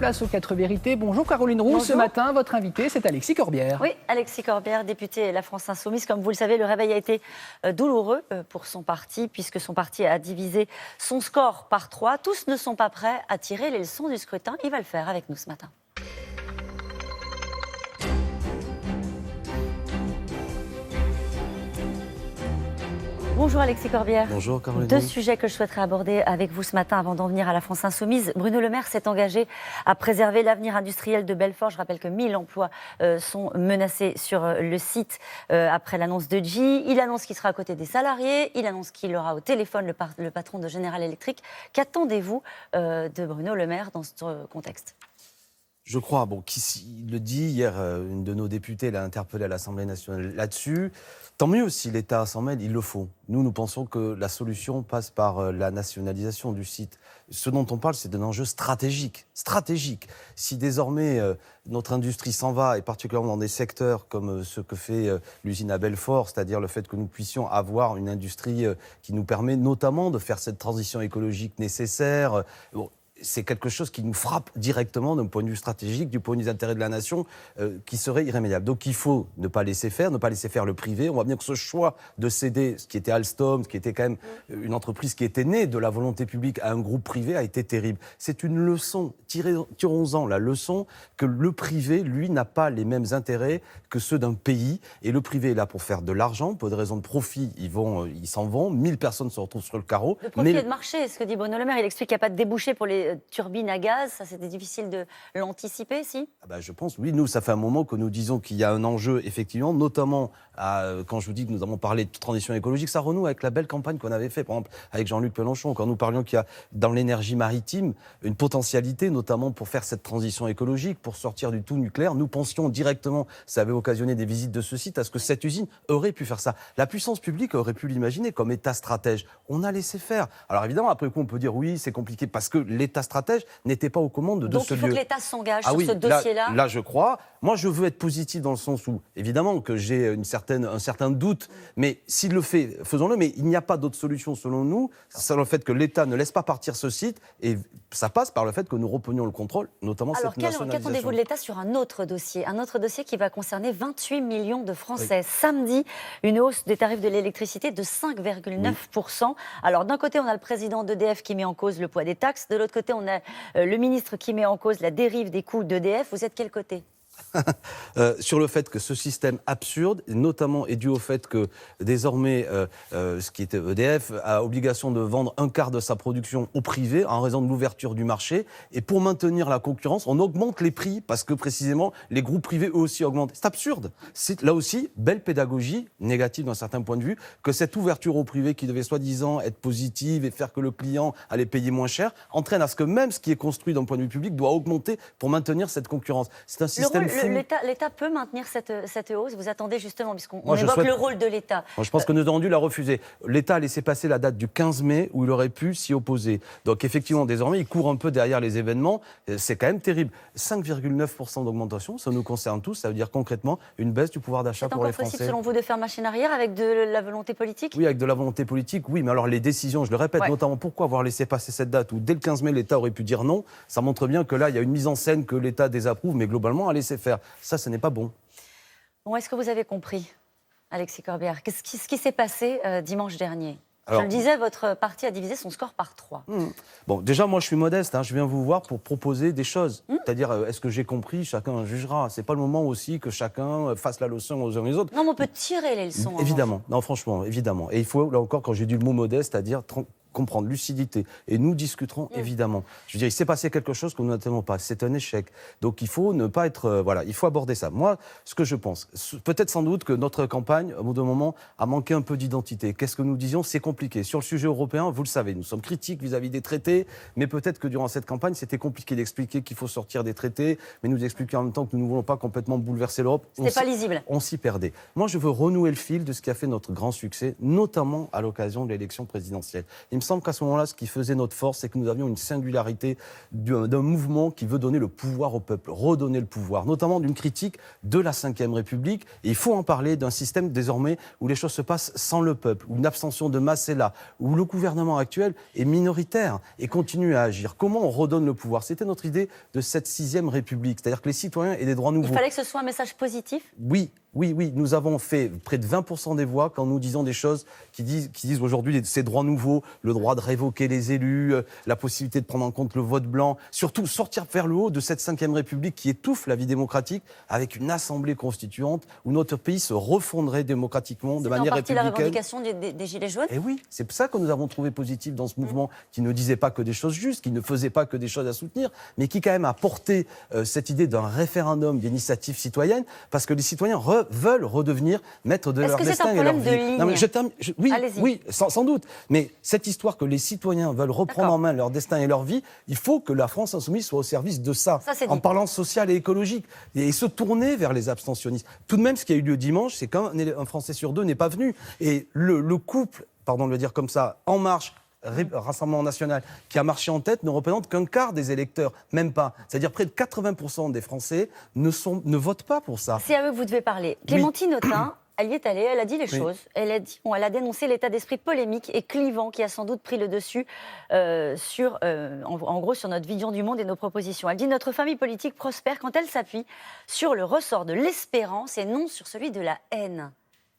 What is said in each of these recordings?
Place aux 4 vérités. Bonjour Caroline Roux. Bonjour. Ce matin, votre invité, c'est Alexis Corbière. Oui, Alexis Corbière, député La France Insoumise. Comme vous le savez, le réveil a été douloureux pour son parti, puisque son parti a divisé son score par 3. Tous ne sont pas prêts à tirer les leçons du scrutin. Il va le faire avec nous ce matin. Bonjour Alexis Corbière. Bonjour Caroline. Deux sujets que je souhaiterais aborder avec vous ce matin avant d'en venir à la France Insoumise. Bruno Le Maire s'est engagé à préserver l'avenir industriel de Belfort. Je rappelle que 1000 emplois sont menacés sur le site après l'annonce de GE. Il annonce qu'il sera à côté des salariés. Il annonce qu'il aura au téléphone le patron de General Electric. Qu'attendez-vous de Bruno Le Maire dans ce contexte ? Je crois, il le dit hier, une de nos députées l'a interpellé à l'Assemblée nationale là-dessus. Tant mieux si l'État s'en mêle, il le faut. Nous pensons que la solution passe par la nationalisation du site. Ce dont on parle, c'est d'un enjeu stratégique. Stratégique. Si désormais notre industrie s'en va, et particulièrement dans des secteurs comme ce que fait l'usine à Belfort, c'est-à-dire le fait que nous puissions avoir une industrie qui nous permet notamment de faire cette transition écologique nécessaire. C'est quelque chose qui nous frappe directement d'un point de vue stratégique, du point de vue des intérêts de la nation, qui serait irrémédiable. Donc il faut ne pas laisser faire le privé. On voit bien que ce choix de céder, ce qui était Alstom, ce qui était quand même une entreprise qui était née de la volonté publique à un groupe privé, a été terrible. C'est une leçon. Tirons-en la leçon que le privé, lui, n'a pas les mêmes intérêts que ceux d'un pays. Et le privé est là pour faire de l'argent. Pour des raisons de profit, ils s'en vont. 1000 personnes se retrouvent sur le carreau. De profit et de marché, ce que dit Bruno Le Maire. Il explique qu'il n'y a pas de débouché pour les turbines à gaz. Ça, c'était difficile de l'anticiper, si ? Je pense, oui. Nous, ça fait un moment que nous disons qu'il y a un enjeu, effectivement, notamment quand je vous dis que nous avons parlé de transition écologique, ça renoue avec la belle campagne qu'on avait faite, par exemple, avec Jean-Luc Mélenchon, quand nous parlions qu'il y a dans l'énergie maritime une potentialité, notamment pour faire cette transition écologique, pour sortir du tout nucléaire. Nous pensions directement, ça avait occasionné des visites de ce site, à ce que cette usine aurait pu faire ça. La puissance publique aurait pu l'imaginer comme État stratège. On a laissé faire. Alors évidemment, après coup, on peut dire oui, c'est compliqué, parce que l'État stratège n'était pas aux commandes de ce lieu. Donc il faut que l'État s'engage sur ce dossier-là. Là, je crois. Moi, je veux être positif dans le sens où, évidemment, que j'ai un certain doute, mais s'il le fait, faisons-le. Mais il n'y a pas d'autre solution, selon nous, c'est le fait que l'État ne laisse pas partir ce site, et ça passe par le fait que nous reprenions le contrôle, notamment cette nationalisation. Alors, qu'attendez-vous de l'État sur un autre dossier qui va concerner 28 millions de Français. Oui. Samedi, une hausse des tarifs de l'électricité de 5,9%. Oui. Alors, d'un côté, on a le président d'EDF qui met en cause le poids des taxes. De l'autre côté, on a le ministre qui met en cause la dérive des coûts d'EDF. Vous êtes quel côté ? Sur le fait que ce système absurde, notamment est dû au fait que désormais, ce qui était EDF, a obligation de vendre un quart de sa production au privé en raison de l'ouverture du marché. Et pour maintenir la concurrence, on augmente les prix parce que précisément les groupes privés eux aussi augmentent. C'est absurde. C'est là aussi belle pédagogie, négative d'un certain point de vue, que cette ouverture au privé qui devait soi-disant être positive et faire que le client allait payer moins cher, entraîne à ce que même ce qui est construit d'un point de vue public doit augmenter pour maintenir cette concurrence. C'est un système fou. L'État peut maintenir cette hausse. Vous attendez justement, puisqu'on évoque le rôle de l'État. Moi, je pense que nous avons dû la refuser. L'État a laissé passer la date du 15 mai où il aurait pu s'y opposer. Donc effectivement, désormais, il court un peu derrière les événements. C'est quand même terrible. 5,9% d'augmentation, ça nous concerne tous. Ça veut dire concrètement une baisse du pouvoir d'achat pour les Français. C'est encore possible, selon vous, de faire machine arrière avec de la volonté politique ? Oui, avec de la volonté politique, oui. Mais alors les décisions, je le répète, notamment pourquoi avoir laissé passer cette date où dès le 15 mai, l'État aurait pu dire non. Ça montre bien que là, il y a une mise en scène que l'État désapprouve, mais globalement, a laissé faire. Ça, ce n'est pas bon. Bon, est-ce que vous avez compris, Alexis Corbière, ce qui s'est passé dimanche dernier ? Alors, je le disais, votre parti a divisé son score par 3. Bon, déjà, moi, je suis modeste. Je viens vous voir pour proposer des choses. C'est-à-dire, est-ce que j'ai compris ? Chacun jugera. C'est pas le moment aussi que chacun fasse la leçon aux uns et aux autres. Non, mais on peut tirer les leçons. Évidemment. Non, franchement, évidemment. Et il faut, là encore, quand j'ai dit le mot modeste, c'est-à-dire comprendre, lucidité. Et nous discuterons, évidemment. Je veux dire, il s'est passé quelque chose que nous n'attendons pas. C'est un échec. Donc, il faut ne pas être... il faut aborder ça. Moi, ce que je pense, peut-être sans doute que notre campagne, au bout d'un moment, a manqué un peu d'identité. Qu'est-ce que nous disions ? C'est compliqué. Sur le sujet européen, vous le savez, nous sommes critiques vis-à-vis des traités, mais peut-être que durant cette campagne, c'était compliqué d'expliquer qu'il faut sortir des traités, mais nous expliquer en même temps que nous ne voulons pas complètement bouleverser l'Europe. C'était pas lisible. On s'y perdait. Moi, je veux renouer le fil de ce qui a fait notre grand succès, notamment à l'occasion de l'élection présidentielle. Il me me semble qu'à ce moment-là, ce qui faisait notre force, c'est que nous avions une singularité d'un mouvement qui veut donner le pouvoir au peuple, redonner le pouvoir, notamment d'une critique de la Ve République. Et il faut en parler d'un système désormais où les choses se passent sans le peuple, où une abstention de masse est là, où le gouvernement actuel est minoritaire et continue à agir. Comment on redonne le pouvoir? C'était notre idée de cette 6e République, c'est-à-dire que les citoyens aient des droits nouveaux. Il fallait que ce soit un message positif? Oui, nous avons fait près de 20% des voix quand nous disons des choses qui disent aujourd'hui ces droits nouveaux, le droit de révoquer les élus, la possibilité de prendre en compte le vote blanc, surtout sortir vers le haut de cette 5e République qui étouffe la vie démocratique avec une assemblée constituante où notre pays se refondrait démocratiquement de manière républicaine. C'est en partie la revendication des Gilets jaunes? Et oui, c'est ça que nous avons trouvé positif dans ce mouvement qui ne disait pas que des choses justes, qui ne faisait pas que des choses à soutenir, mais qui quand même a porté cette idée d'un référendum d'initiative citoyenne parce que les citoyens veulent redevenir maîtres de leur destin et leur vie. Est-ce que c'est un problème de ligne? Non, mais oui, sans doute. Mais cette histoire que les citoyens veulent reprendre en main leur destin et leur vie, il faut que la France insoumise soit au service de ça en parlant social et écologique, et se tourner vers les abstentionnistes. Tout de même, ce qui a eu lieu dimanche, c'est qu'un Français sur 2 n'est pas venu. Et le couple, pardon de le dire comme ça, En Marche, Rassemblement national, qui a marché en tête, ne représente qu'un quart des électeurs, même pas. C'est-à-dire près de 80% des Français ne votent pas pour ça. C'est à eux que vous devez parler. Clémentine Autain, elle y est allée, elle a dit les choses. Elle a dénoncé l'état d'esprit polémique et clivant qui a sans doute pris le dessus en gros sur notre vision du monde et nos propositions. Elle dit: notre famille politique prospère quand elle s'appuie sur le ressort de l'espérance et non sur celui de la haine.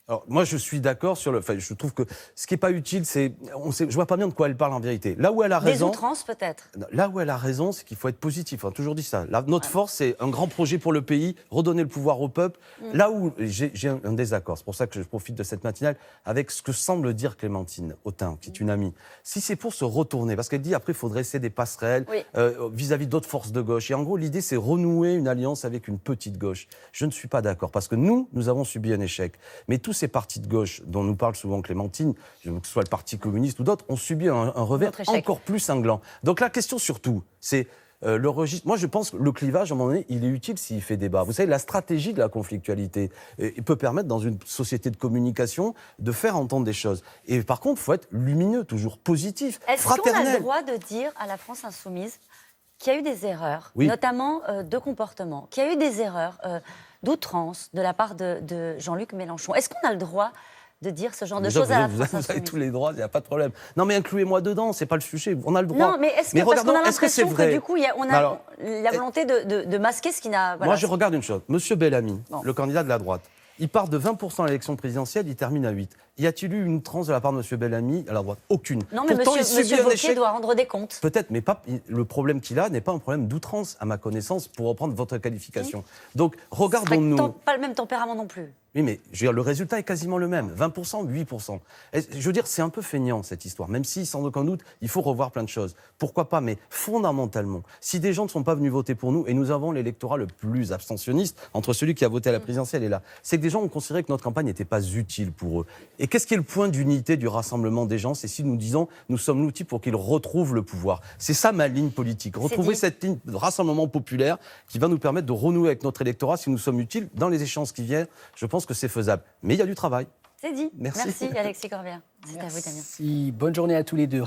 Alors, moi, je suis d'accord sur le fait. Je trouve que ce qui n'est pas utile, c'est. Je vois pas bien de quoi elle parle en vérité. Là où elle a raison. Des outrances, peut-être. Là où elle a raison, c'est qu'il faut être positif. On a toujours dit ça. Notre force, c'est un grand projet pour le pays, redonner le pouvoir au peuple. Là où j'ai un désaccord, c'est pour ça que je profite de cette matinale, avec ce que semble dire Clémentine Autain, qui est une amie. Si c'est pour se retourner, parce qu'elle dit après, il faut dresser des passerelles vis-à-vis d'autres forces de gauche. Et en gros, l'idée, c'est renouer une alliance avec une petite gauche. Je ne suis pas d'accord, parce que nous avons subi un échec. Mais tous ces partis de gauche dont nous parle souvent Clémentine, que ce soit le Parti communiste ou d'autres, ont subi un revers encore plus cinglant. Donc la question surtout, c'est le registre. Moi, je pense que le clivage, à un moment donné, il est utile s'il fait débat. Vous savez, la stratégie de la conflictualité peut permettre, dans une société de communication, de faire entendre des choses. Et par contre, il faut être lumineux, toujours positif, fraternel. Est-ce qu'on a le droit de dire à la France insoumise qu'il y a eu des erreurs, notamment de comportement, qu'il y a eu des erreurs d'outrance de la part de Jean-Luc Mélenchon? Est-ce qu'on a le droit de dire ce genre de choses à la France insoumise? Vous avez tous les droits, il n'y a pas de problème. Non, mais incluez-moi dedans, c'est pas le sujet. On a le droit. Non, mais est-ce que, parce qu'on a l'impression que du coup, on a la volonté de masquer ce qui n'a... Voilà, moi, je regarde une chose. Monsieur Bellamy, le candidat de la droite, il part de 20% à l'élection présidentielle, il termine à 8%. Y a-t-il eu une outrance de la part de M. Bellamy à la droite? Aucune. Non, mais pourtant, monsieur Wauquiez doit rendre des comptes. Peut-être, mais pas, le problème qu'il a n'est pas un problème d'outrance, à ma connaissance, pour reprendre votre qualification. Donc, regardons-nous... Pas le même tempérament non plus. Oui, mais je veux dire, le résultat est quasiment le même. 20%, 8%. Je veux dire, c'est un peu feignant, cette histoire. Même si, sans aucun doute, il faut revoir plein de choses. Pourquoi pas? Mais fondamentalement, si des gens ne sont pas venus voter pour nous, et nous avons l'électorat le plus abstentionniste, entre celui qui a voté à la présidentielle et là, c'est que des gens ont considéré que notre campagne n'était pas utile pour eux. Et qu'est-ce qui est le point d'unité du rassemblement des gens? C'est si nous disons, nous sommes l'outil pour qu'ils retrouvent le pouvoir. C'est ça ma ligne politique. Retrouver cette ligne de rassemblement populaire qui va nous permettre de renouer avec notre électorat si nous sommes utiles dans les échéances qui viennent. Je pense que c'est faisable. Mais il y a du travail. C'est dit. Merci. Merci Alexis Corbière. C'est à vous, Damien. Bonne journée à tous les deux.